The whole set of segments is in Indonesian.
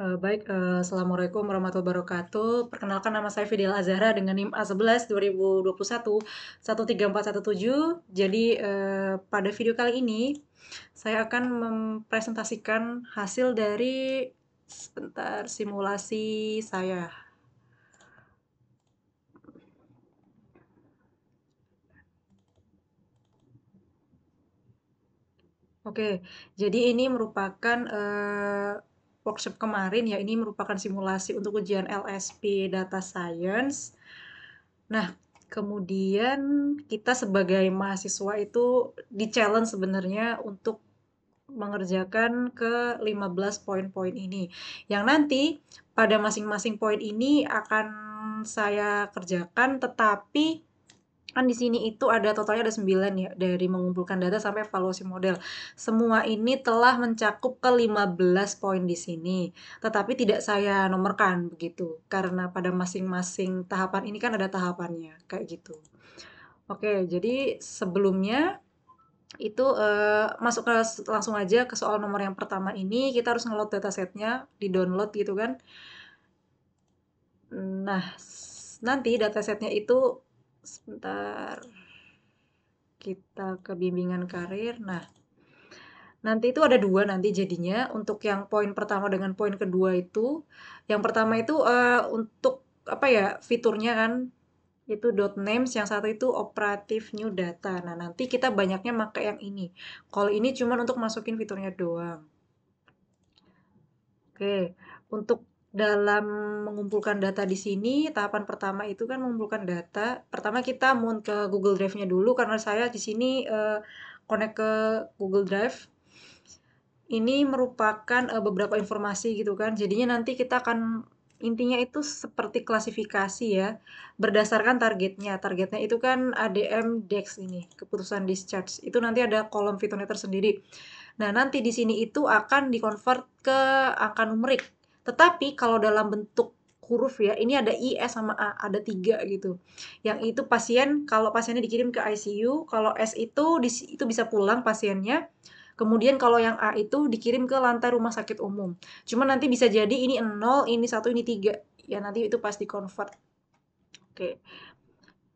Assalamualaikum warahmatullahi wabarakatuh. Perkenalkan nama saya Fidel Azahra dengan NIM A11 2021 134117. Jadi pada video kali ini saya akan mempresentasikan hasil dari sebentar simulasi saya. Oke, jadi ini merupakan workshop kemarin ya. Ini merupakan simulasi untuk ujian LSP Data Science. Nah, kemudian kita sebagai mahasiswa itu di-challenge sebenarnya untuk mengerjakan ke 15 poin-poin ini. Yang nanti pada masing-masing poin ini akan saya kerjakan, tetapi kan di sini itu ada totalnya ada 9 ya, dari mengumpulkan data sampai evaluasi model. Semua ini telah mencakup ke 15 poin di sini, tetapi tidak saya nomorkan begitu, karena pada masing-masing tahapan ini kan ada tahapannya, kayak gitu. Oke, jadi sebelumnya itu masuk ke langsung aja ke soal nomor yang pertama ini, kita harus nge-load datasetnya, di-download gitu kan. Nah, nanti datasetnya itu sebentar kita ke bimbingan karir. Nah, nanti itu ada dua nanti jadinya untuk yang poin pertama dengan poin kedua itu. Yang pertama itu untuk apa ya fiturnya kan itu .names, yang satu itu operative new data. Nah, nanti kita banyaknya pakai yang ini. Kalau ini cuma untuk masukin fiturnya doang. Oke, untuk dalam mengumpulkan data di sini, tahapan pertama itu kan mengumpulkan data. Pertama kita mau ke Google Drive-nya dulu karena saya di sini connect ke Google Drive. Ini merupakan beberapa informasi gitu kan. Jadinya nanti kita akan intinya itu seperti klasifikasi ya, berdasarkan targetnya. Targetnya itu kan ADM DEX ini, keputusan discharge. Itu nanti ada kolom fiturnya tersendiri. Nah, nanti di sini itu akan dikonvert ke angka numerik. Tetapi kalau dalam bentuk huruf ya, ini ada I, S, sama A, ada 3 gitu. Yang itu pasien, kalau pasiennya dikirim ke ICU, kalau S itu bisa pulang pasiennya. Kemudian kalau yang A itu dikirim ke lantai rumah sakit umum. Cuma nanti bisa jadi ini 0, ini 1, ini 3. Ya nanti itu pasti convert. Oke.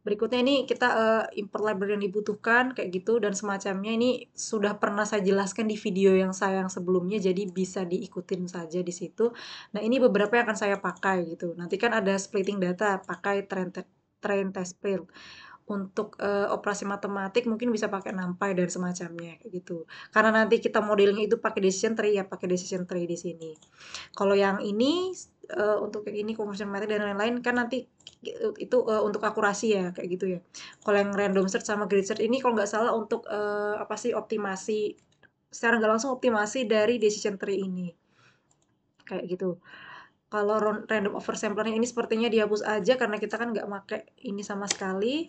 Berikutnya ini kita import library yang dibutuhkan kayak gitu dan semacamnya. Ini sudah pernah saya jelaskan di video yang sebelumnya, jadi bisa diikutin saja di situ. Nah, ini beberapa yang akan saya pakai gitu. Nanti kan ada splitting data, pakai train test field. Untuk operasi matematik mungkin bisa pakai NumPy dan semacamnya kayak gitu. Karena nanti kita modelnya itu pakai decision tree ya, pakai decision tree di sini. Kalau yang ini untuk yang ini conversion method dan lain-lain kan nanti itu untuk akurasi ya kayak gitu ya. Kalau yang random search sama grid search ini kalau nggak salah untuk apa sih optimasi secara nggak langsung optimasi dari decision tree ini kayak gitu. Kalau random oversampling ini sepertinya dihapus aja karena kita kan nggak pakai ini sama sekali.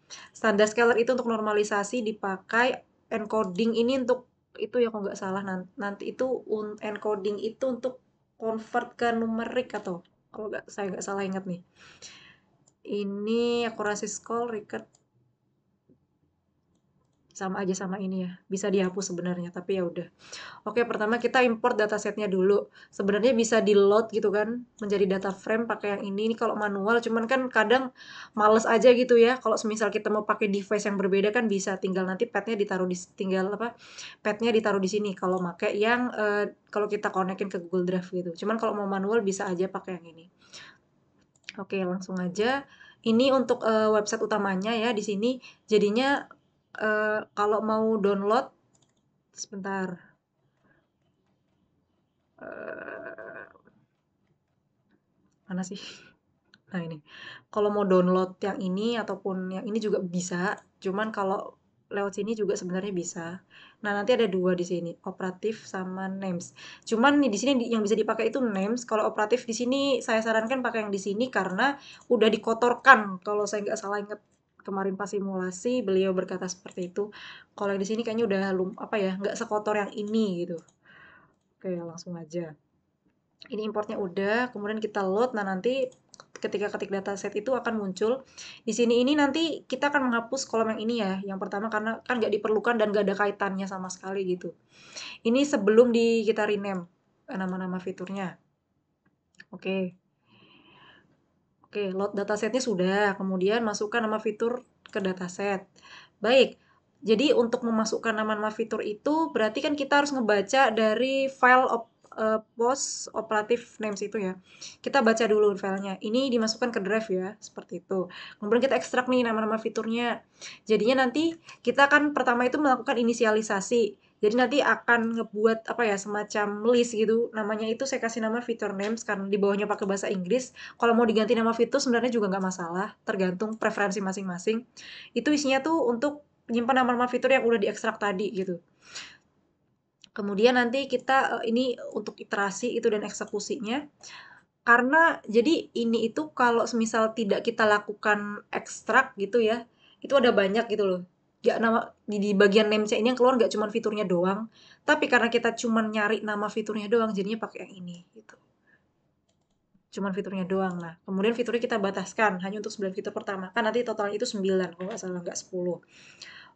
Standar scalar itu untuk normalisasi dipakai, encoding ini untuk itu ya kalau nggak salah nanti itu encoding itu untuk convert ke numerik atau kalau nggak saya nggak salah ingat nih. Ini akurasi score record sama aja sama ini ya. Bisa dihapus sebenarnya tapi ya udah. Oke, pertama kita import datasetnya dulu. Sebenarnya bisa di-load gitu kan, menjadi data frame pakai yang ini. Ini kalau manual, cuman kan kadang males aja gitu ya. Kalau semisal kita mau pakai device yang berbeda kan bisa tinggal nanti padnya ditaruh di tinggal apa? Padnya ditaruh di sini. Kalau pakai yang kalau kita konekin ke Google Drive gitu. Cuman kalau mau manual bisa aja pakai yang ini. Oke, langsung aja. Ini untuk website utamanya ya di sini. Jadinya kalau mau download sebentar. Eh, mana sih? Nah ini, kalau mau download yang ini ataupun yang ini juga bisa, cuman kalau lewat sini juga sebenarnya bisa. Nah nanti ada dua di sini, operatif sama names. Cuman nih di sini yang bisa dipakai itu names. Kalau operatif di sini saya sarankan pakai yang di sini karena udah dikotorkan. Kalau saya nggak salah ingat kemarin pas simulasi beliau berkata seperti itu. Kalau yang di sini kayaknya udah apa ya, nggak sekotor yang ini gitu. Oke langsung aja. Ini importnya udah, kemudian kita load. Nah, nanti ketika ketik dataset itu akan muncul. Di sini ini nanti kita akan menghapus kolom yang ini ya. Yang pertama karena kan nggak diperlukan dan nggak ada kaitannya sama sekali gitu. Ini sebelum kita rename nama-nama fiturnya. Oke. Oke, load datasetnya sudah, kemudian masukkan nama fitur ke dataset. Baik, jadi untuk memasukkan nama-nama fitur itu berarti kan kita harus ngebaca dari file post operative names itu ya. Kita baca dulu filenya. Ini dimasukkan ke drive ya, seperti itu. Kemudian kita ekstrak nih nama-nama fiturnya. Jadinya nanti kita akan pertama itu melakukan inisialisasi. Jadi nanti akan ngebuat apa ya, semacam list gitu. Namanya itu saya kasih nama feature names karena di bawahnya pakai bahasa Inggris. Kalau mau diganti nama fitur sebenarnya juga nggak masalah, tergantung preferensi masing-masing. Itu isinya tuh untuk menyimpan nama-nama fitur yang udah diekstrak tadi gitu. Kemudian nanti kita ini untuk iterasi itu dan eksekusinya. Karena jadi ini itu kalau semisal tidak kita lakukan ekstrak gitu ya, itu ada banyak gitu loh. Ya, nama di bagian names ini yang keluar nggak cuma fiturnya doang, tapi karena kita cuma nyari nama fiturnya doang, jadinya pakai yang ini gitu. Cuman fiturnya doang. Nah, kemudian fiturnya kita bataskan hanya untuk 9 fitur pertama. Kan nanti totalnya itu 9 kalau nggak salah, nggak 10.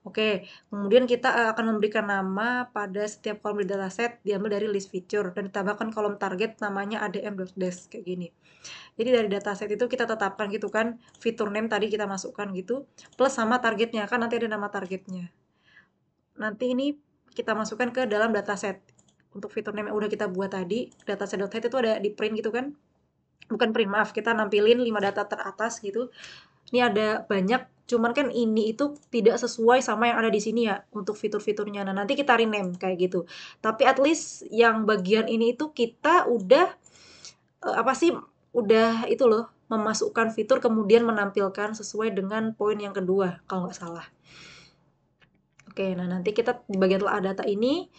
Oke, kemudian kita akan memberikan nama pada setiap kolom di dataset diambil dari list feature dan ditambahkan kolom target namanya adm.des kayak gini. Jadi dari dataset itu kita tetapkan gitu kan, fitur name tadi kita masukkan gitu, plus sama targetnya, kan nanti ada nama targetnya. Nanti ini kita masukkan ke dalam dataset. Untuk fitur name yang udah kita buat tadi, dataset.head itu ada di print gitu kan, bukan print maaf, kita nampilin 5 data teratas gitu. Ini ada banyak, cuman kan ini itu tidak sesuai sama yang ada di sini ya untuk fitur-fiturnya. Nah, nanti kita rename kayak gitu. Tapi at least yang bagian ini itu kita udah apa sih? Udah itu loh, memasukkan fitur kemudian menampilkan sesuai dengan poin yang kedua kalau nggak salah. Oke, nah nanti kita di bagian telah data ini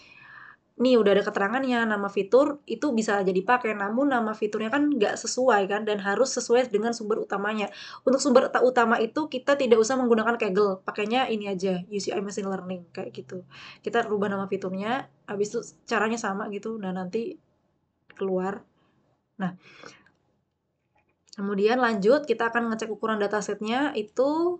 nih udah ada keterangannya, nama fitur itu bisa aja dipakai, namun nama fiturnya kan nggak sesuai kan, dan harus sesuai dengan sumber utamanya. Untuk sumber utama itu kita tidak usah menggunakan Kaggle, pakainya ini aja, UCI Machine Learning, kayak gitu. Kita rubah nama fiturnya, habis itu caranya sama gitu, nah nanti keluar. Nah, kemudian lanjut, kita akan ngecek ukuran datasetnya, itu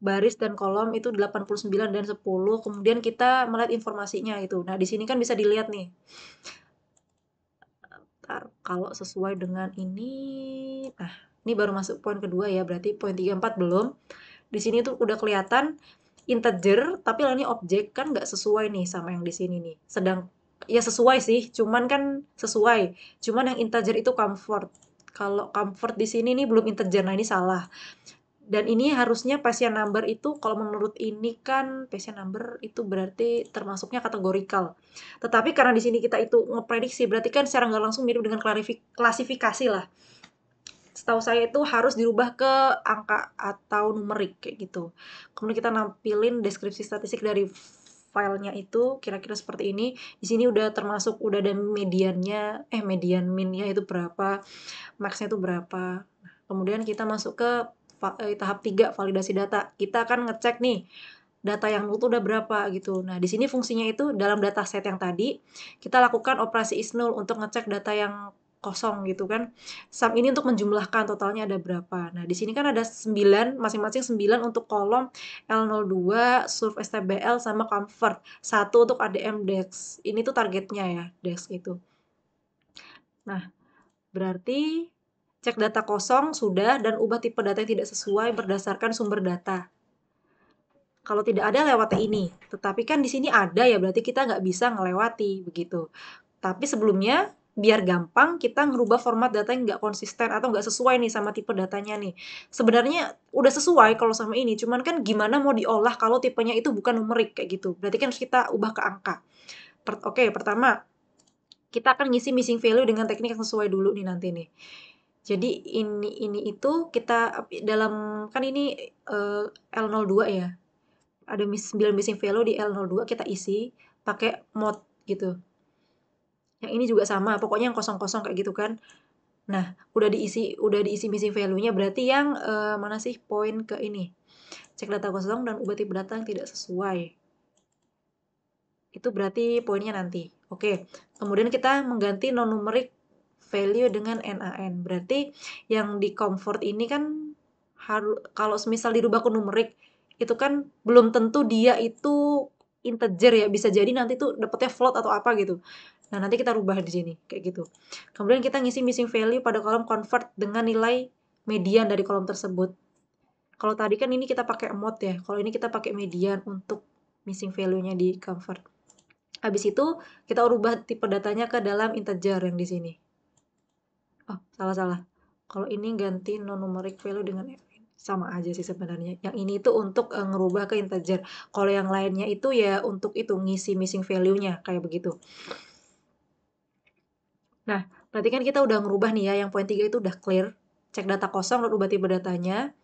baris dan kolom itu 89 dan 10, kemudian kita melihat informasinya itu. Nah, di sini kan bisa dilihat nih, kalau sesuai dengan ini, nah ini baru masuk poin kedua ya, berarti poin 3, 4 belum. Di sini tuh udah kelihatan integer, tapi ini objek kan nggak sesuai nih sama yang di sini nih. Sedang ya sesuai sih, cuman kan sesuai. Cuman yang integer itu comfort. Kalau comfort di sini nih belum integer, nah ini salah. Dan ini harusnya passion number itu kalau menurut ini kan passion number itu berarti termasuknya kategorikal. Tetapi karena di sini kita itu ngeprediksi, berarti kan secara nggak langsung mirip dengan klasifikasi lah. Setahu saya itu harus dirubah ke angka atau numerik kayak gitu. Kemudian kita nampilin deskripsi statistik dari filenya itu kira-kira seperti ini. Di sini udah termasuk udah ada mediannya, median minnya itu berapa, max-nya itu berapa. Kemudian kita masuk ke tahap 3 validasi data. Kita akan ngecek nih data yang null itu udah berapa gitu. Nah, di sini fungsinya itu dalam dataset yang tadi kita lakukan operasi is-null untuk ngecek data yang kosong gitu kan. Sum ini untuk menjumlahkan totalnya ada berapa. Nah, di sini kan ada 9, masing-masing 9 untuk kolom L02, surf STBL sama comfort. 1 untuk ADM DEX. Ini tuh targetnya ya, DEX itu. Nah, berarti cek data kosong sudah dan ubah tipe data yang tidak sesuai berdasarkan sumber data. Kalau tidak ada lewati ini, tetapi kan di sini ada ya berarti kita nggak bisa ngelewati begitu. Tapi sebelumnya biar gampang kita ngerubah format data yang nggak konsisten atau nggak sesuai nih sama tipe datanya nih. Sebenarnya udah sesuai kalau sama ini, cuman kan gimana mau diolah kalau tipenya itu bukan numerik kayak gitu. Berarti kan harus kita ubah ke angka. Oke, pertama kita akan ngisi missing value dengan teknik yang sesuai dulu nih nanti nih. Jadi ini itu kita dalam kan ini L02 ya. Ada 9 missing value di L02 kita isi pakai mode gitu. Yang ini juga sama, pokoknya yang kosong-kosong kayak gitu kan. Nah, udah diisi missing value-nya berarti yang mana sih poin ke ini. Cek data kosong dan ubah tipe data yang tidak sesuai. Itu berarti poinnya nanti. Oke. Kemudian kita mengganti non-numeric value dengan NaN. Berarti yang di comfort ini kan kalau semisal dirubah ke numerik itu kan belum tentu dia itu integer ya, bisa jadi nanti tuh dapetnya float atau apa gitu. Nah, nanti kita rubah di sini, kayak gitu. Kemudian kita ngisi missing value pada kolom convert dengan nilai median dari kolom tersebut. Kalau tadi kan ini kita pakai mode ya, kalau ini kita pakai median untuk missing value-nya di convert. Habis itu kita rubah tipe datanya ke dalam integer yang di sini. Oh, salah-salah. Kalau ini ganti non-numeric value dengan sama aja sih sebenarnya. Yang ini itu untuk ngerubah ke integer. Kalau yang lainnya itu ya untuk itu ngisi missing value-nya kayak begitu. Nah, berarti kan kita udah ngerubah nih ya, yang poin 3 itu udah clear. Cek data kosong lalu ubah tipe datanya.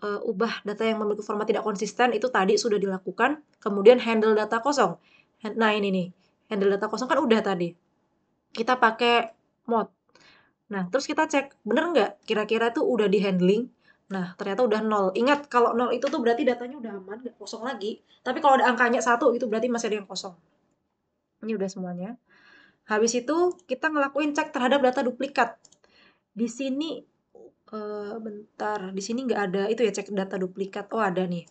Ubah data yang memiliki format tidak konsisten itu tadi sudah dilakukan. Kemudian handle data kosong. Nah, ini nih. Handle data kosong kan udah tadi. Kita pakai mode. Nah, terus kita cek, bener nggak kira-kira tuh udah di-handling? Nah, ternyata udah 0. Ingat, kalau 0 itu tuh berarti datanya udah aman, nggak kosong lagi. Tapi kalau ada angkanya 1, itu berarti masih ada yang kosong. Ini udah semuanya. Habis itu, kita ngelakuin cek terhadap data duplikat. Di sini, bentar, di sini nggak ada itu ya, cek data duplikat. Oh, ada nih.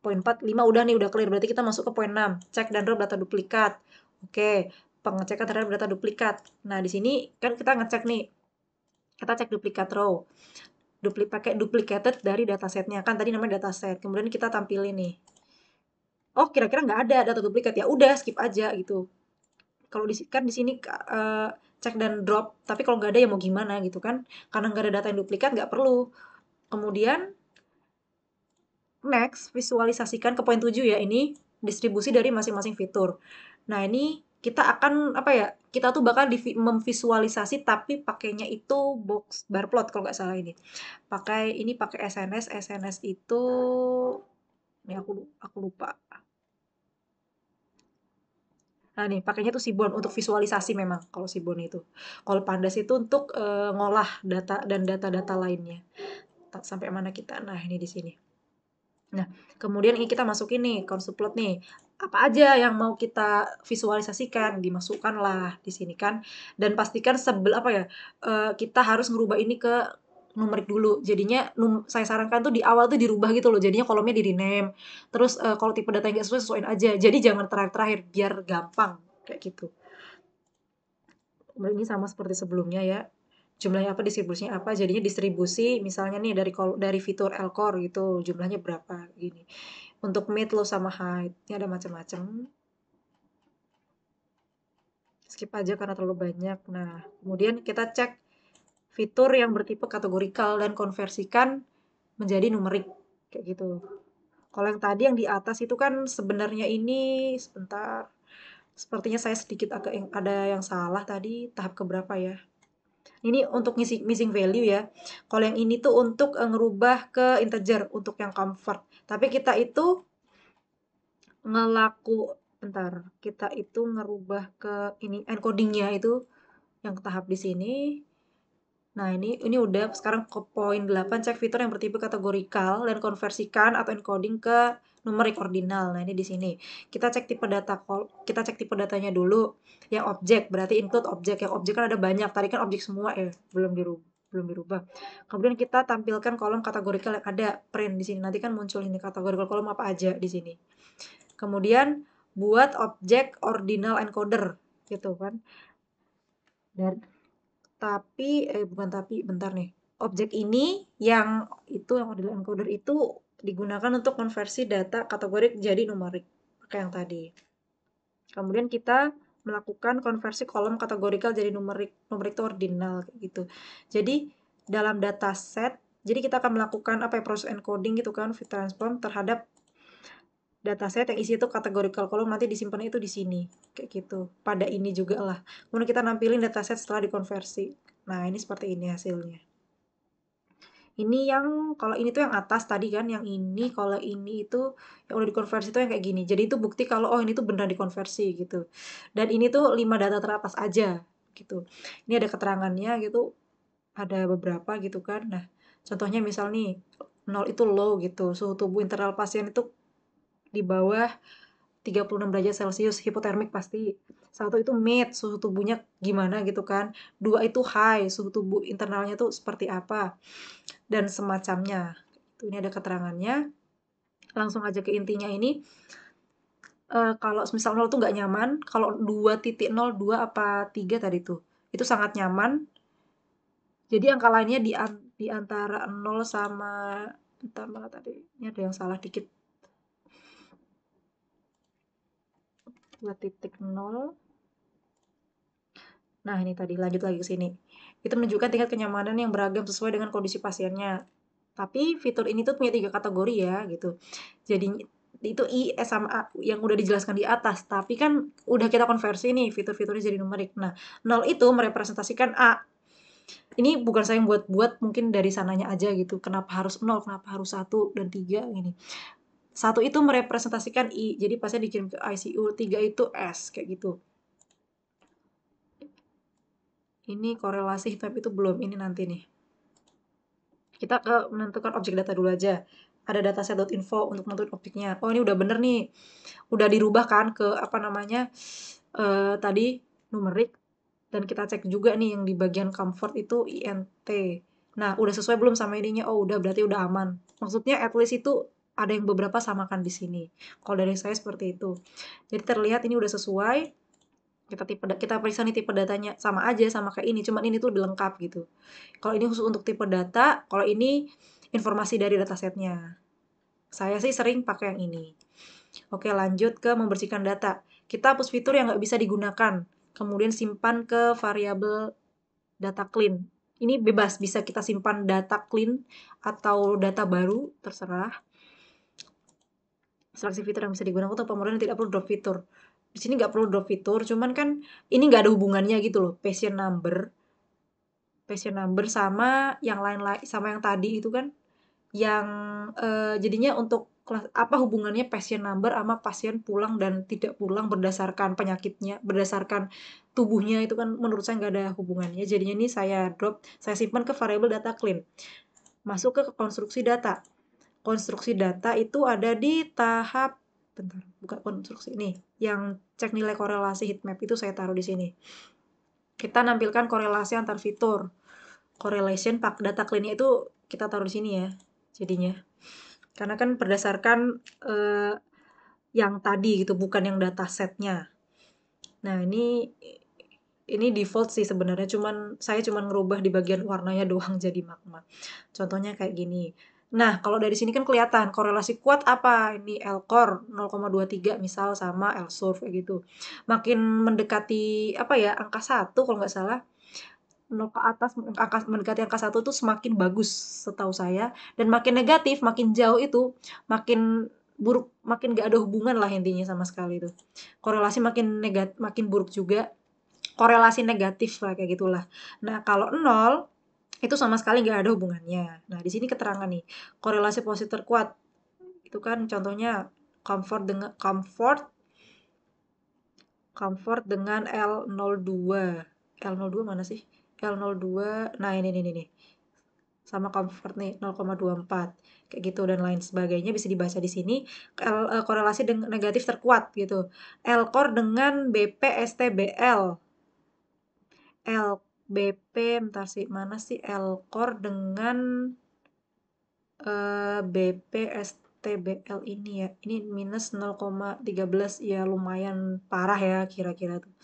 Poin 4, 5 udah nih, udah clear. Berarti kita masuk ke poin 6. Cek dan drop data duplikat. Oke, pengecekan terhadap data duplikat. Nah, di sini kan kita ngecek nih. Kita cek duplikat row. Pakai duplicated dari datasetnya. Kan tadi namanya dataset. Kemudian kita tampilin nih. Oh, kira-kira nggak ada data duplikat. Ya udah, skip aja gitu. Kalau kan di sini cek dan drop. Tapi kalau nggak ada ya mau gimana gitu kan. Karena nggak ada data yang duplikat, nggak perlu. Kemudian next, visualisasikan ke poin 7 ya, ini distribusi dari masing-masing fitur. Nah, ini kita akan, apa ya, kita tuh bakal memvisualisasi tapi pakainya itu box bar plot kalau nggak salah ini. Pakai SNS itu, ini aku lupa. Nah nih, pakainya tuh Seaborn untuk visualisasi memang kalau Seaborn itu. Kalau Pandas itu untuk ngolah data dan data-data lainnya. Sampai mana kita? Nah, ini di sini. Nah, kemudian ini kita masukin nih konsep plot nih. Apa aja yang mau kita visualisasikan, dimasukkanlah di sini kan. Dan pastikan apa ya, kita harus ngerubah ini ke numerik dulu. Jadinya saya sarankan tuh di awal tuh dirubah gitu loh. Jadinya kolomnya di rename. Terus kalau tipe data yang nggak sesuai, sesuaiin aja. Jadi jangan terakhir-terakhir, biar gampang. Kayak gitu. Ini sama seperti sebelumnya ya. Jumlahnya apa, distribusinya apa, jadinya distribusi misalnya nih dari fitur L-core gitu, jumlahnya berapa gini. Untuk mid, low, sama height, ini ada macam-macam. Skip aja karena terlalu banyak. Nah, kemudian kita cek fitur yang bertipe kategorikal dan konversikan menjadi numerik kayak gitu. Kalau yang tadi yang di atas itu kan sebenarnya ini sebentar. Sepertinya saya sedikit agak ada yang salah tadi, tahap keberapa ya? Ini untuk ngisi missing value ya. Kalau yang ini tuh untuk ngerubah ke integer untuk yang convert. Tapi kita itu bentar, kita itu ngerubah ke ini encodingnya itu yang tahap di sini. Nah, ini udah sekarang ke poin 8, cek fitur yang bertipe kategorikal dan konversikan atau encoding ke numerik ordinal. Nah, ini di sini. Kita cek tipe datanya dulu. Yang objek berarti include objek. Yang objek kan ada banyak. Tadi kan objek semua ya, belum dirubah. Kemudian kita tampilkan kolom kategorikal yang ada print di sini. Nanti kan muncul ini kategorikal kolom apa aja di sini. Kemudian buat objek ordinal encoder gitu kan. Dan bukan tapi, bentar nih. Objek ini yang ordinal encoder itu digunakan untuk konversi data kategorik jadi numerik, kayak yang tadi. Kemudian kita melakukan konversi kolom kategorikal jadi numerik itu ordinal kayak gitu. Jadi dalam dataset, jadi kita akan melakukan proses encoding gitu kan, fit transform terhadap dataset yang isi itu kategorikal kolom, nanti disimpan itu di sini kayak gitu. Pada ini juga lah. Kemudian kita nampilin dataset setelah dikonversi. Nah, ini seperti ini hasilnya. Ini kalau ini tuh yang atas tadi kan, yang ini, kalau ini itu yang udah dikonversi tuh yang kayak gini. Jadi itu bukti kalau ini tuh benar dikonversi gitu. Dan ini tuh 5 data teratas aja gitu. Ini ada keterangannya gitu, ada beberapa gitu kan. Nah, contohnya misal nih 0 itu low gitu, suhu tubuh internal pasien itu di bawah 36 derajat Celcius, hipotermik pasti. 1 itu mid, suhu tubuhnya gimana gitu kan. 2 itu high, suhu tubuh internalnya tuh seperti apa. Dan semacamnya. Ini ada keterangannya. Langsung aja ke intinya ini. Kalau semisal 0 tuh nggak nyaman, kalau 2.0, 2 apa 3 tadi tuh, itu sangat nyaman. Jadi angka lainnya di antara 0 sama bentar mana tadi, ini ada yang salah dikit. 2.0. Nah, ini tadi lanjut lagi ke sini. Itu menunjukkan tingkat kenyamanan yang beragam sesuai dengan kondisi pasiennya. Tapi fitur ini tuh punya 3 kategori ya gitu. Jadi itu I, S sama A yang udah dijelaskan di atas, tapi kan udah kita konversi nih fitur-fiturnya jadi numerik. Nah, 0 itu merepresentasikan A. Ini bukan saya yang buat-buat, mungkin dari sananya aja gitu. Kenapa harus 0, kenapa harus 1 dan 3 gini. 1 itu merepresentasikan I, jadi pasien dikirim ke ICU. 3 itu S, kayak gitu. Ini korelasi heat map itu belum, ini nanti nih. Kita ke menentukan objek data dulu aja. Ada dataset.info untuk menentukan objeknya. Oh, ini udah bener nih. Udah dirubah kan ke apa namanya, tadi numerik. Dan kita cek juga nih yang di bagian comfort itu INT. Nah, udah sesuai belum sama ininya? Oh, udah, berarti udah aman. Maksudnya at least itu ada yang beberapa samakan di sini. Kalau dari saya seperti itu. Jadi terlihat ini udah sesuai. Kita periksa nih tipe datanya, sama aja sama kayak ini, cuman ini tuh lebih lengkap gitu. Kalau ini khusus untuk tipe data, kalau ini informasi dari datasetnya. Saya sih sering pakai yang ini. Oke, lanjut ke membersihkan data. Kita hapus fitur yang nggak bisa digunakan, kemudian simpan ke variabel data clean. Ini bebas, bisa kita simpan data clean atau data baru, terserah. Seleksi fitur yang bisa digunakan untuk pemrograman tidak perlu drop fitur. Di sini nggak perlu drop fitur, cuman kan ini nggak ada hubungannya gitu loh. Patient number sama yang lain-lain, sama yang tadi itu kan, yang jadinya untuk apa hubungannya pasien number sama pasien pulang dan tidak pulang berdasarkan penyakitnya, berdasarkan tubuhnya, itu kan menurut saya nggak ada hubungannya. Jadinya ini saya drop, saya simpan ke variable data clean. Masuk ke konstruksi data. Konstruksi data itu ada di tahap, bentar, buka konstruksi ini. Yang cek nilai korelasi heat map itu saya taruh di sini. Kita nampilkan korelasi antar fitur. Correlation data clean-nya itu kita taruh di sini ya, jadinya. Karena kan berdasarkan yang tadi gitu, bukan yang data setnya. Nah, ini default sih sebenarnya, saya cuman ngerubah di bagian warnanya doang jadi magma. Contohnya kayak gini. Nah, kalau dari sini kan kelihatan korelasi kuat apa? Ini L-core 0,23 misal sama L-surf kayak gitu. Makin mendekati apa ya, angka 1 kalau nggak salah. 0 ke atas, mendekati angka 1 tuh semakin bagus setahu saya, dan makin negatif, makin jauh itu makin buruk, makin nggak ada hubungan lah intinya sama sekali itu. Korelasi makin buruk juga, korelasi negatif lah kayak gitulah. Nah, kalau 0 itu sama sekali nggak ada hubungannya. Nah, di sini keterangan nih, korelasi positif terkuat. Itu kan contohnya comfort dengan L02. L02 mana sih? L02. Nah, ini nih. Sama comfort nih 0,24 kayak gitu dan lain sebagainya bisa dibaca di sini. Korelasi dengan negatif terkuat gitu. L-core dengan BP-STBL. LBP, bentar sih, mana sih L-core dengan BPSTBL ini ya. Ini minus 0,13, ya lumayan parah ya kira-kira tuh.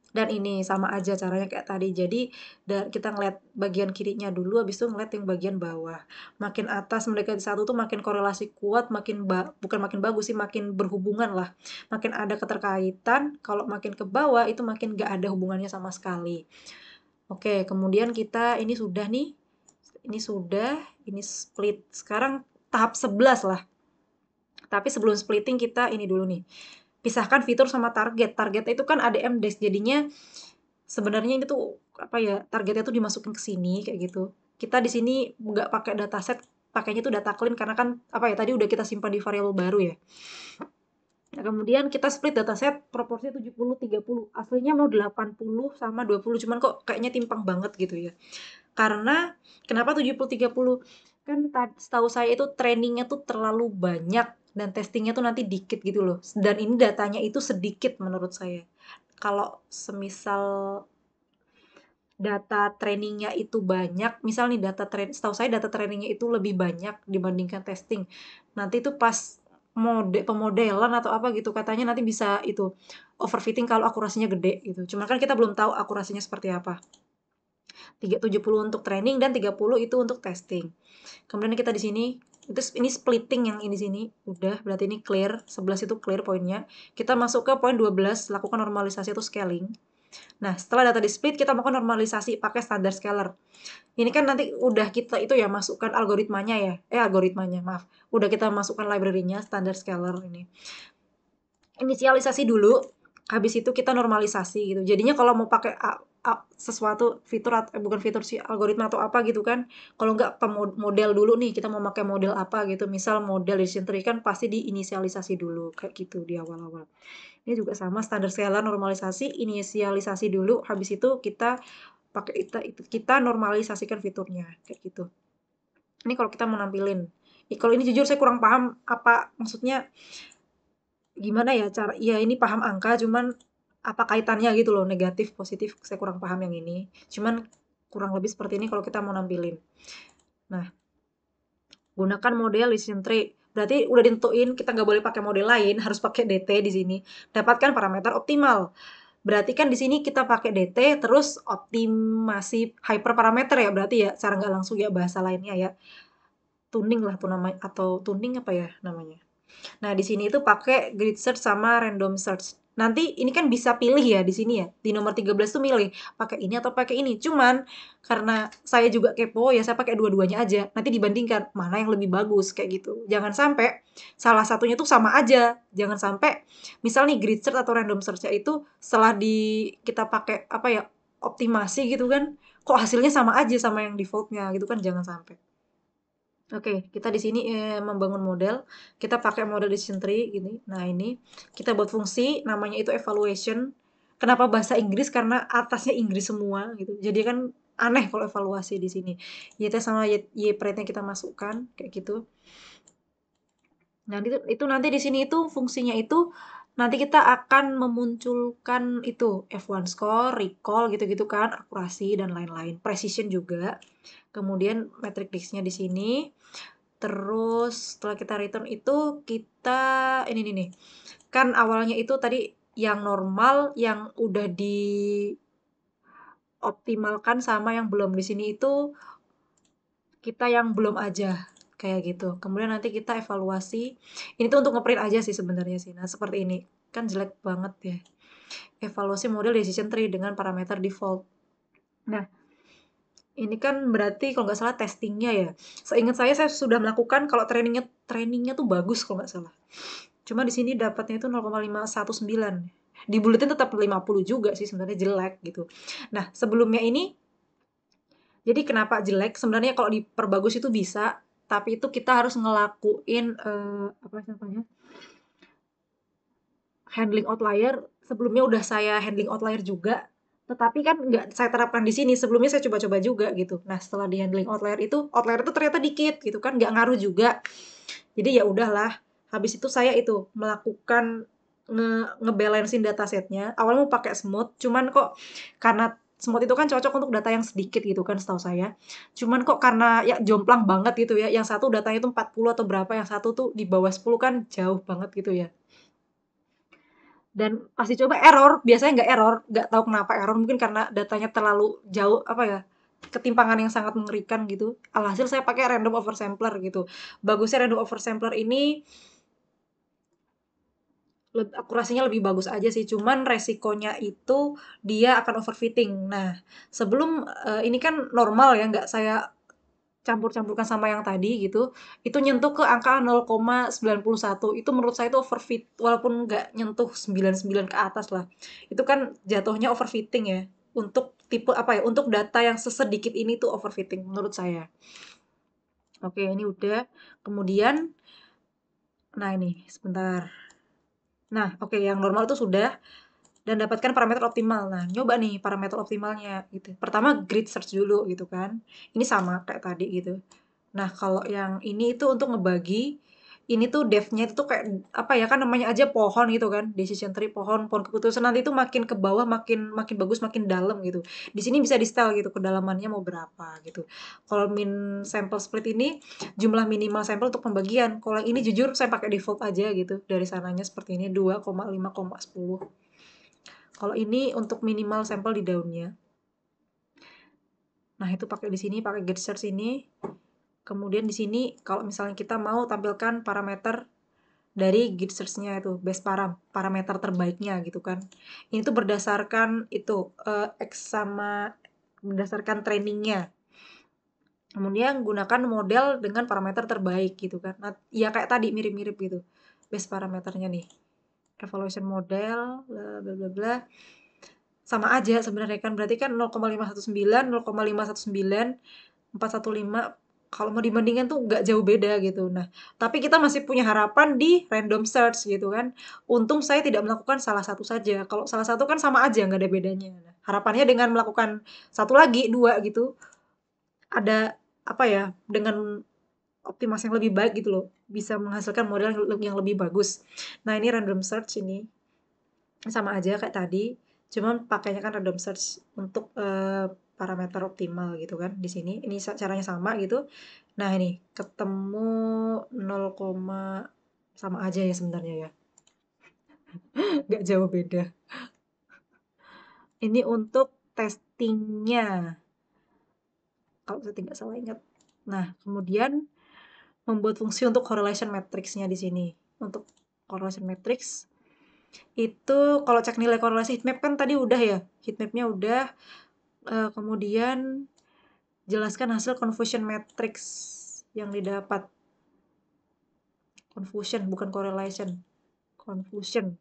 Dan ini sama aja caranya kayak tadi. Jadi kita ngeliat bagian kirinya dulu, habis itu ngeliat yang bagian bawah. Makin atas mendekati 1 tuh makin korelasi kuat, bukan makin bagus sih, makin berhubungan lah. Makin ada keterkaitan, kalau makin ke bawah itu makin gak ada hubungannya sama sekali. Oke, kemudian ini sudah nih. Ini split. Sekarang tahap 11 lah. Tapi sebelum splitting kita ini dulu nih. Pisahkan fitur sama target. Targetnya itu kan ADM desk, jadinya sebenarnya ini tuh apa ya, targetnya tuh dimasukin ke sini kayak gitu. Kita di sini nggak pakai dataset, pakainya tuh data clean karena kan apa ya, tadi udah kita simpan di variabel baru ya. Nah, kemudian kita split dataset proporsinya 70-30. Aslinya mau 80 sama 20, cuman kok kayaknya timpang banget gitu ya. Karena kenapa 70-30? Kan setahu saya itu trainingnya tuh terlalu banyak dan testingnya tuh nanti dikit gitu loh. Dan ini datanya itu sedikit menurut saya. Kalau semisal data trainingnya itu banyak, misal nih setahu saya data trainingnya itu lebih banyak dibandingkan testing. Nanti tuh pas pemodelan atau apa gitu, katanya nanti bisa itu overfitting kalau akurasinya gede gitu. Cuman kan kita belum tahu akurasinya seperti apa. 70 untuk training dan 30 itu untuk testing. Kemudian kita di sini itu ini splitting yang ini sini udah, berarti ini clear, 11 itu clear poinnya. Kita masuk ke poin 12, lakukan normalisasi atau scaling. Nah, setelah data di split, kita melakukan normalisasi pakai standard scaler. Ini kan nanti udah kita itu ya masukkan algoritmanya ya. Algoritmanya, maaf. Udah kita masukkan library-nya standard scaler ini. Inisialisasi dulu, habis itu kita normalisasi gitu. Jadinya kalau mau pakai sesuatu fitur bukan fitur sih, algoritma atau apa gitu kan, kalau nggak model dulu nih, kita mau pakai model apa gitu, misal model decision tree kan pasti diinisialisasi dulu kayak gitu di awal-awal. Ini juga sama, standar scalar normalisasi, inisialisasi dulu, habis itu kita pakai kita normalisasikan fiturnya kayak gitu. Ini kalau kita mau nampilin. Kalau ini jujur saya kurang paham apa maksudnya, gimana ya cara, ya ini paham angka cuman apa kaitannya gitu loh, negatif positif saya kurang paham yang ini, cuman kurang lebih seperti ini kalau kita mau nampilin. Nah, gunakan model decision tree, berarti udah ditentuin kita nggak boleh pakai model lain, harus pakai DT di sini. Dapatkan parameter optimal, berarti kan di sini kita pakai DT terus optimasi hyperparameter ya, berarti ya cara nggak langsung ya, bahasa lainnya ya tuning lah tuh namanya, atau tuning apa ya namanya. Nah, di sini itu pakai grid search sama random search. Nanti ini kan bisa pilih ya di sini ya. Di nomor 13 tuh milih pakai ini atau pakai ini. Cuman karena saya juga kepo ya saya pakai dua-duanya aja. Nanti dibandingkan mana yang lebih bagus kayak gitu. Jangan sampai salah satunya tuh sama aja. Jangan sampai misal nih grid search atau random search itu setelah kita pakai apa ya optimasi gitu kan, kok hasilnya sama aja sama yang defaultnya gitu kan, jangan sampai. Oke, kita di sini membangun model. Kita pakai model decision tree gini. Nah, ini kita buat fungsi namanya itu evaluation. Kenapa bahasa Inggris? Karena atasnya Inggris semua gitu. Jadi kan aneh kalau evaluasi di sini. YT sama Y-prate-nya kita masukkan kayak gitu. Nah, itu nanti di sini itu fungsinya itu nanti kita akan memunculkan itu F1 score, recall gitu-gitu kan, akurasi dan lain-lain, precision juga. Kemudian metric disk-nya di sini. Terus setelah kita return itu kita ini nih. Kan awalnya itu tadi yang normal yang udah dioptimalkan sama yang belum. Di sini itu kita yang belum aja kayak gitu. Kemudian nanti kita evaluasi. Ini tuh untuk ngeprint aja sih sebenarnya sih. Nah, seperti ini. Kan jelek banget ya. Evaluasi model decision tree dengan parameter default. Nah, ini kan berarti kalau nggak salah testingnya ya. Seingat saya sudah melakukan kalau trainingnya tuh bagus kalau nggak salah. Cuma di sini dapatnya itu 0,519. Dibuletin tetap 50 juga sih sebenarnya, jelek gitu. Nah, sebelumnya ini jadi kenapa jelek? Sebenarnya kalau diperbagus itu bisa, tapi itu kita harus ngelakuin apa namanya? Handling outlier. Sebelumnya udah saya handling outlier juga, tetapi kan nggak saya terapkan di sini. Sebelumnya saya coba-coba juga gitu. Nah, setelah di handling outlier itu ternyata dikit gitu kan, nggak ngaruh juga. Jadi ya udahlah. Habis itu saya itu melakukan ngebalancein datasetnya. Awalnya mau pakai smooth, cuman kok karena smooth itu kan cocok untuk data yang sedikit gitu kan setahu saya. Cuman kok karena ya jomplang banget gitu ya. Yang satu datanya itu 40 atau berapa, yang satu tuh di bawah 10 kan jauh banget gitu ya. Dan pasti coba error, biasanya nggak error, nggak tahu kenapa error, mungkin karena datanya terlalu jauh, apa ya, ketimpangan yang sangat mengerikan gitu. Alhasil saya pakai random oversampler gitu. Bagusnya random oversampler ini akurasinya lebih bagus aja sih, cuman resikonya itu dia akan overfitting. Nah, sebelum ini kan normal ya, nggak saya campur-campurkan sama yang tadi gitu, itu nyentuh ke angka 0,91, itu menurut saya itu overfit, walaupun nggak nyentuh 99 ke atas lah. Itu kan jatuhnya overfitting ya, untuk tipe apa ya, untuk data yang sesedikit ini tuh overfitting menurut saya. Oke, ini udah. Kemudian, nah ini sebentar. Nah, oke, yang normal itu sudah, dan dapatkan parameter optimal. Nah, nyoba nih parameter optimalnya gitu. Pertama grid search dulu gitu kan. Ini sama kayak tadi gitu. Nah, kalau yang ini itu untuk ngebagi ini tuh devnya itu tuh kayak apa ya kan namanya aja pohon gitu kan, decision tree pohon keputusan nanti itu makin ke bawah makin makin bagus makin dalam gitu. Di sini bisa di setel gitu kedalamannya mau berapa gitu. Kalau min sample split ini jumlah minimal sampel untuk pembagian. Kalau yang ini jujur saya pakai default aja gitu dari sananya seperti ini 2,5,10. Kalau ini untuk minimal sampel di daunnya. Nah, itu pakai di sini pakai get search ini. Kemudian di sini kalau misalnya kita mau tampilkan parameter dari git search-nya itu base parameter terbaiknya gitu kan. Ini tuh berdasarkan itu X sama berdasarkan trainingnya. Kemudian gunakan model dengan parameter terbaik gitu kan. Nah, ya kayak tadi mirip-mirip gitu. Base parameternya nih. Evaluation model bla bla bla bla. Sama aja sebenarnya kan berarti kan 0,519, 0,519, 415 kalau mau dibandingkan tuh nggak jauh beda gitu. Nah, tapi kita masih punya harapan di random search gitu kan. Untung saya tidak melakukan salah satu saja. Kalau salah satu kan sama aja nggak ada bedanya. Nah, harapannya dengan melakukan satu lagi, dua gitu, ada apa ya, dengan optimasi yang lebih baik gitu loh. Bisa menghasilkan model yang lebih bagus. Nah, ini random search ini sama aja kayak tadi, cuman pakainya kan random search untuk parameter optimal gitu kan di sini. Ini caranya sama gitu. Nah, ini ketemu 0, sama aja ya sebenarnya ya. Nggak jauh beda. Ini untuk testingnya. Kalau saya tidak salah ingat. Nah, kemudian membuat fungsi untuk correlation matrix-nya di sini. Untuk correlation matrix itu kalau cek nilai korelasi heatmap kan tadi udah ya. Heatmap-nya udah. Kemudian jelaskan hasil confusion matrix yang didapat. Confusion bukan correlation. Confusion.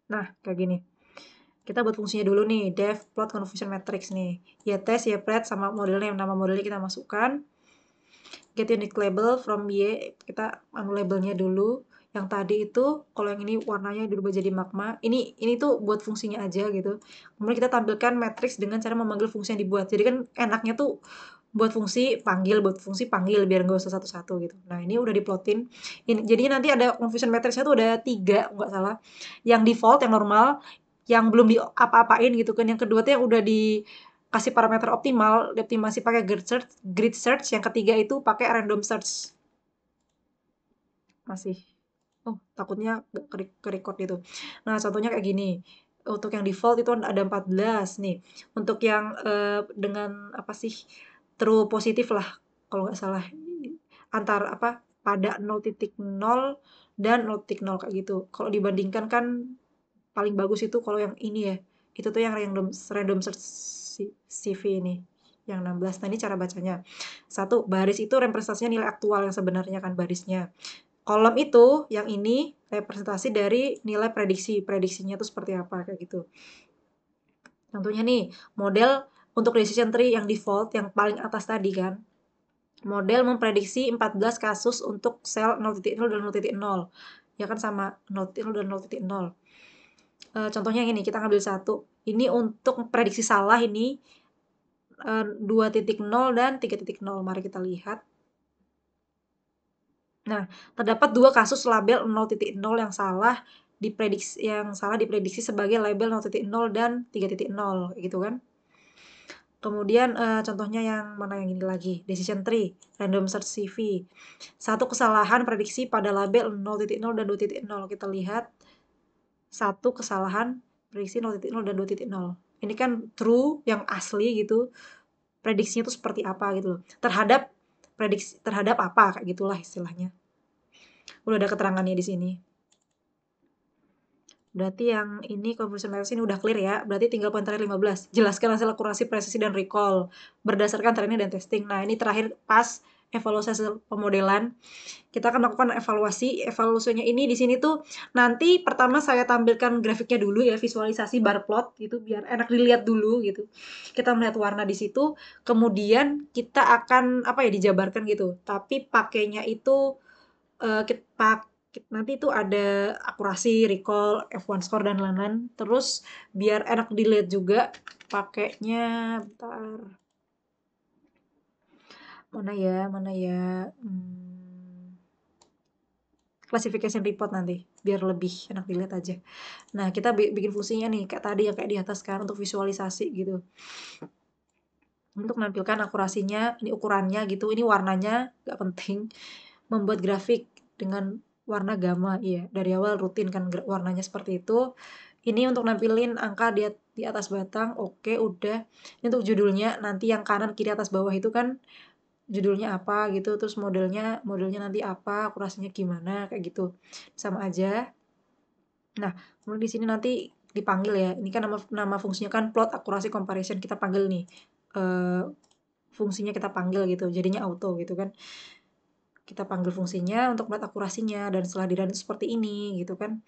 Nah, kayak gini. Kita buat fungsinya dulu nih, def plot confusion matrix nih. Ya tes, ya pret sama modelnya, nama modelnya kita masukkan. Get unique label from Y, kita labelnya dulu. Yang tadi itu, kalau yang ini warnanya dirubah jadi magma. Ini tuh buat fungsinya aja gitu. Kemudian kita tampilkan matrix dengan cara memanggil fungsi yang dibuat. Jadi kan enaknya tuh buat fungsi panggil biar nggak usah satu-satu gitu. Nah, ini udah diplotin. Jadinya nanti ada confusion matrixnya tuh ada 3 nggak salah. Yang default yang normal, yang belum di apa-apain gitu kan. Yang kedua tuh yang udah dikasih parameter optimal, dioptimasi pakai grid search. Yang ketiga itu pakai random search. Masih. Oh, takutnya nggak ke-record gitu. Nah, contohnya kayak gini. Untuk yang default itu ada 14 nih. Untuk yang dengan apa sih true positif lah kalau nggak salah antar apa pada 0,0 dan 0,0 kayak gitu. Kalau dibandingkan kan paling bagus itu kalau yang ini ya. Itu tuh yang random search CV ini yang 16. Nah, ini cara bacanya. Satu, baris itu representasinya nilai aktual yang sebenarnya kan barisnya. Kolom itu yang ini representasi dari nilai prediksi. Prediksinya tuh seperti apa kayak gitu. Contohnya nih, model untuk decision tree yang default yang paling atas tadi kan. Model memprediksi 14 kasus untuk sel 0,0 dan 0,0. Ya kan sama 0,0 dan 0,0. Contohnya yang ini, kita ngambil satu. Ini untuk prediksi salah ini 2,0 dan 3,0. Mari kita lihat. Nah, terdapat 2 kasus label 0,0 yang salah diprediksi sebagai label 0,0 dan 3,0 gitu kan. Kemudian contohnya yang mana yang ini lagi, decision tree, random search CV. Satu kesalahan prediksi pada label 0,0 dan 2,0. Kita lihat satu kesalahan prediksi 0,0 dan 2,0. Ini kan true yang asli gitu. Prediksinya itu seperti apa gitu loh. Terhadap apa kayak gitulah istilahnya. Udah ada keterangannya di sini. Berarti yang ini confusion matrix ini udah clear ya. Berarti tinggal poin terakhir 15. Jelaskan hasil akurasi, presisi, dan recall berdasarkan training dan testing. Nah, ini terakhir pas evaluasi hasil pemodelan. Kita akan melakukan evaluasi. Evaluasinya ini di sini tuh nanti pertama saya tampilkan grafiknya dulu ya, visualisasi bar plot gitu biar enak dilihat dulu gitu. Kita melihat warna di situ, kemudian kita akan apa ya dijabarkan gitu. Tapi pakainya itu nanti itu ada akurasi, recall, F1 score dan lain-lain. Terus biar enak dilihat juga pakainya bentar. mana ya, classification report nanti, biar lebih enak dilihat aja. Nah, kita bikin fungsinya nih, kayak tadi yang kayak di atas kan, untuk visualisasi gitu. Untuk menampilkan akurasinya, ini ukurannya gitu, ini warnanya, nggak penting. Membuat grafik dengan warna gamma, iya, dari awal rutin kan warnanya seperti itu. Ini untuk nampilin angka di atas batang, oke, udah. Ini untuk judulnya, nanti yang kanan, kiri, atas, bawah itu kan judulnya apa gitu, terus modelnya nanti apa, akurasinya gimana, kayak gitu. Sama aja. Nah, kemudian di sini nanti dipanggil ya. Ini kan nama fungsinya kan plot akurasi comparison, kita panggil nih. Fungsinya kita panggil gitu, jadinya auto gitu kan. Kita panggil fungsinya untuk plot akurasinya, dan setelah di-run seperti ini gitu kan.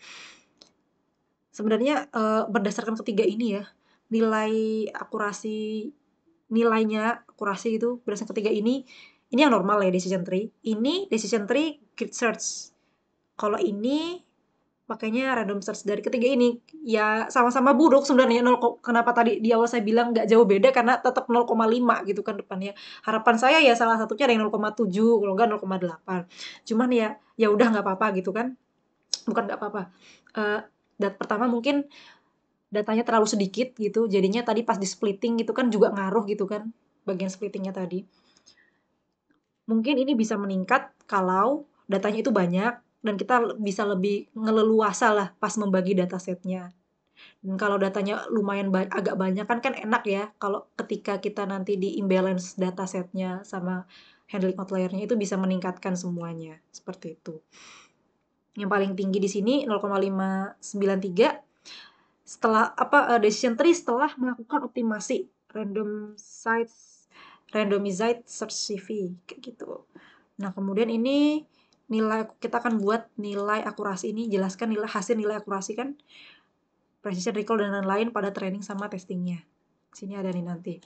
Sebenarnya berdasarkan ketiga ini ya, nilainya akurasi itu berdasarkan ketiga ini yang normal ya, decision tree. Ini decision tree grid search. Kalau ini pakainya random search. Dari ketiga ini ya sama-sama buruk sebenarnya. Kenapa tadi di awal saya bilang nggak jauh beda, karena tetap 0,5 gitu kan depannya. Harapan saya ya salah satunya ada yang 0,7, kalau nggak 0,8. Cuman ya udah nggak apa-apa gitu kan. Bukan nggak apa-apa. Pertama mungkin datanya terlalu sedikit gitu, jadinya tadi pas di splitting gitu kan juga ngaruh gitu kan, bagian splittingnya tadi. Mungkin ini bisa meningkat kalau datanya itu banyak, dan kita bisa lebih ngeleluasa lah pas membagi datasetnya. Dan kalau datanya lumayan agak banyak kan enak ya, kalau ketika kita nanti di imbalance datasetnya sama handling outliernya itu bisa meningkatkan semuanya, seperti itu. Yang paling tinggi di sini 0,593 setelah decision tree setelah melakukan optimasi randomized search CV kayak gitu. Nah, kemudian ini kita akan buat nilai akurasi ini, jelaskan hasil nilai akurasi kan, precision, recall, dan lain-lain pada training sama testingnya. Sini ada nih nanti.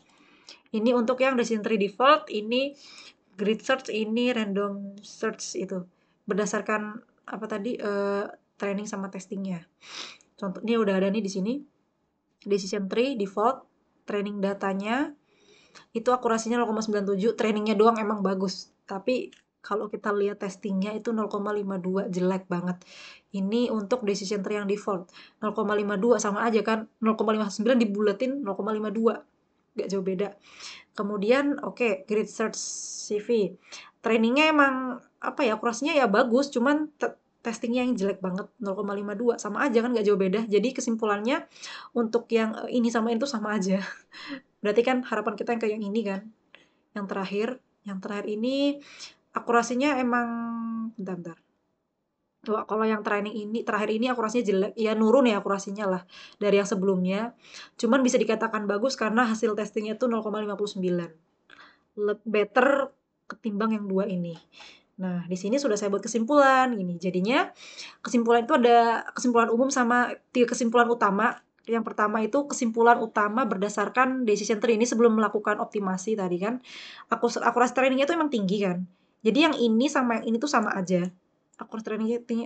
Ini untuk yang decision tree default, ini grid search, ini random search itu. Berdasarkan apa tadi training sama testingnya. Contoh ini udah ada nih di sini. Decision tree default, training datanya itu akurasinya 0,97, trainingnya doang emang bagus. Tapi kalau kita lihat testingnya itu 0,52, jelek banget. Ini untuk decision tree yang default. 0,52 sama aja kan, 0,59 dibulatin 0,52. Gak jauh beda. Kemudian grid search CV. Trainingnya emang akurasinya ya bagus, cuman testingnya yang jelek banget, 0,52 sama aja kan, gak jauh beda. Jadi kesimpulannya untuk yang ini sama itu sama aja. Berarti kan harapan kita yang kayak yang ini kan. Yang terakhir ini akurasinya emang bentar. Kalau yang terakhir ini akurasinya jelek, ya nurun ya akurasinya lah dari yang sebelumnya. Cuman bisa dikatakan bagus karena hasil testingnya tuh 0,59. Better ketimbang yang dua ini. Nah, di sini sudah saya buat kesimpulan gini. Jadinya kesimpulan itu ada kesimpulan umum sama 3 kesimpulan utama. Yang pertama itu kesimpulan utama berdasarkan decision tree ini sebelum melakukan optimasi tadi kan. Akurasi trainingnya itu emang tinggi kan. Jadi yang ini sama yang ini tuh sama aja. Akurasi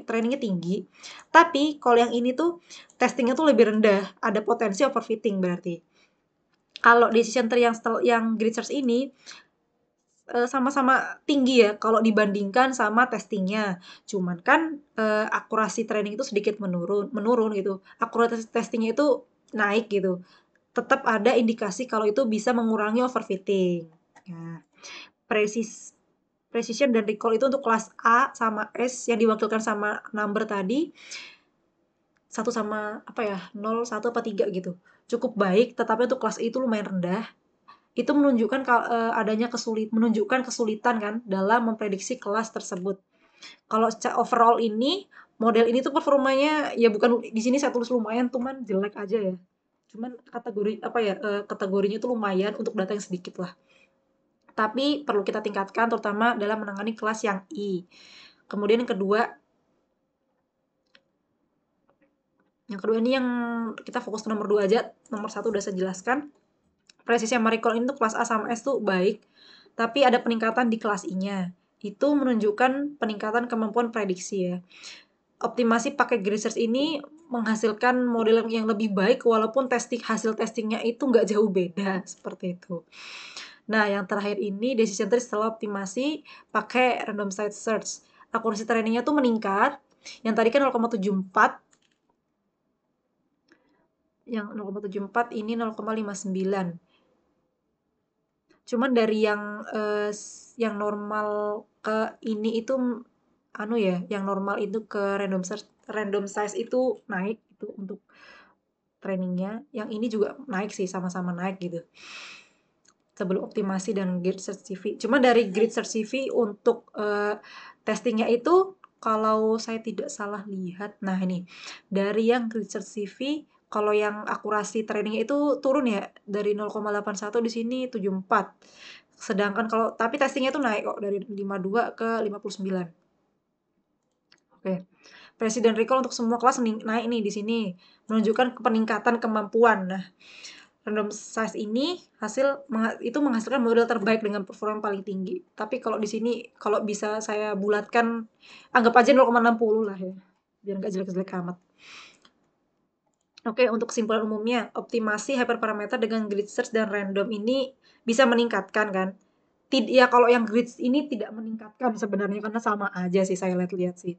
trainingnya tinggi. Tapi kalau yang ini tuh testingnya tuh lebih rendah. Ada potensi overfitting berarti. Kalau decision tree yang grid search ini sama-sama tinggi ya kalau dibandingkan sama testingnya. Cuman kan akurasi training itu sedikit menurun gitu. Akurasi testingnya itu naik gitu. Tetap ada indikasi kalau itu bisa mengurangi overfitting. Nah, precision dan recall itu untuk kelas A sama S yang diwakilkan sama number tadi 1 sama 0, 1 apa 3 gitu. Cukup baik, tetapi untuk kelas I itu lumayan rendah. Itu menunjukkan menunjukkan kesulitan kan dalam memprediksi kelas tersebut. Kalau overall ini, model ini tuh performanya ya bukan di sini saya tulis lumayan, cuman jelek aja ya. Cuman kategorinya tuh lumayan untuk data yang sedikit lah. Tapi perlu kita tingkatkan terutama dalam menangani kelas yang I. Kemudian yang kedua ini yang kita fokus ke nomor 2 aja. Nomor 1 udah saya jelaskan. Presisi sama recall ini tuh kelas A sama S tuh baik, tapi ada peningkatan di kelas I-nya. Itu menunjukkan peningkatan kemampuan prediksi ya. Optimasi pakai grid search ini menghasilkan model yang lebih baik walaupun hasil testingnya itu nggak jauh beda, seperti itu. Nah, yang terakhir ini decision tree setelah optimasi pakai random site search. Akurasi trainingnya tuh meningkat. Yang tadi kan 0,74, yang 0,74 ini 0,59. Cuman dari yang normal ke ini itu anu ya, yang normal itu ke random size itu naik itu untuk trainingnya. Yang ini juga naik sih, sama-sama naik gitu. Sebelum optimasi dan grid search CV. Cuma dari grid search CV untuk testingnya itu kalau saya tidak salah lihat, nah ini dari yang grid search CV kalau yang akurasi trainingnya itu turun ya dari 0,81 di sini 74. Sedangkan kalau tapi testingnya itu naik kok dari 52 ke 59. Oke. Presiden recall untuk semua kelas naik nih di sini, menunjukkan peningkatan kemampuan. Nah, random size ini itu menghasilkan model terbaik dengan performa paling tinggi. Tapi kalau di sini kalau bisa saya bulatkan anggap aja 0,60 lah ya. Biar nggak jelek-jelek amat. Oke, untuk kesimpulan umumnya, optimasi hyperparameter dengan grid search dan random ini bisa meningkatkan kan. Ya kalau yang grid ini tidak meningkatkan sebenarnya karena sama aja sih saya lihat-lihat sih.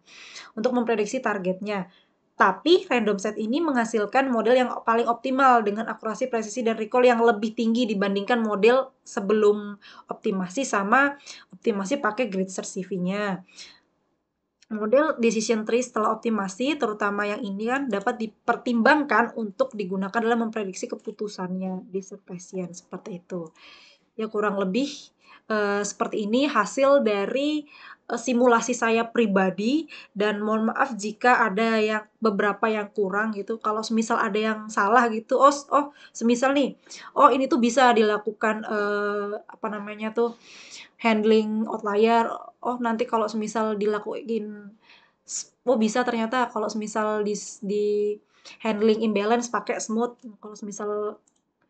Untuk memprediksi targetnya. Tapi random set ini menghasilkan model yang paling optimal dengan akurasi, presisi, dan recall yang lebih tinggi dibandingkan model sebelum optimasi sama optimasi pakai grid search CV-nya. Model decision tree setelah optimasi, terutama yang ini kan dapat dipertimbangkan untuk digunakan dalam memprediksi keputusannya di pasien seperti itu. Ya kurang lebih seperti ini hasil dari simulasi saya pribadi dan mohon maaf jika ada beberapa yang kurang gitu. Kalau semisal ada yang salah gitu, semisal nih, ini tuh bisa dilakukan apa namanya tuh handling outlier. Nanti kalau semisal dilakuin, bisa ternyata kalau semisal di handling imbalance pakai smooth. Kalau semisal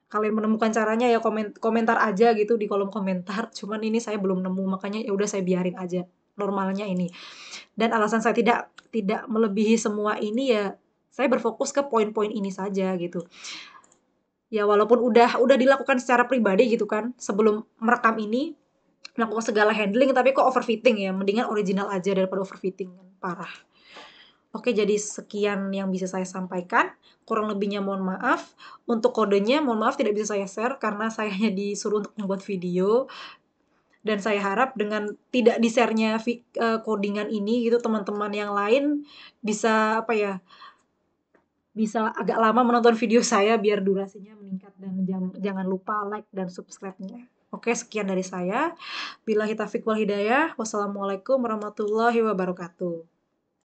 kalian menemukan caranya ya komentar aja gitu di kolom komentar. Cuman ini saya belum nemu, makanya ya udah saya biarin aja normalnya ini. Dan alasan saya tidak melebihi semua ini ya saya berfokus ke poin-poin ini saja gitu. Ya walaupun udah dilakukan secara pribadi gitu kan sebelum merekam ini melakukan segala handling tapi kok overfitting ya. Mendingan original aja daripada overfitting kan parah. Oke, jadi sekian yang bisa saya sampaikan. Kurang lebihnya mohon maaf. Untuk kodenya mohon maaf tidak bisa saya share karena saya hanya disuruh untuk membuat video. Dan saya harap dengan tidak di-share-nya codingan ini gitu teman-teman yang lain bisa bisa agak lama menonton video saya biar durasinya meningkat dan jangan lupa like dan subscribe-nya. Oke, sekian dari saya. Billahi taufiq wal hidayah. Wassalamualaikum warahmatullahi wabarakatuh.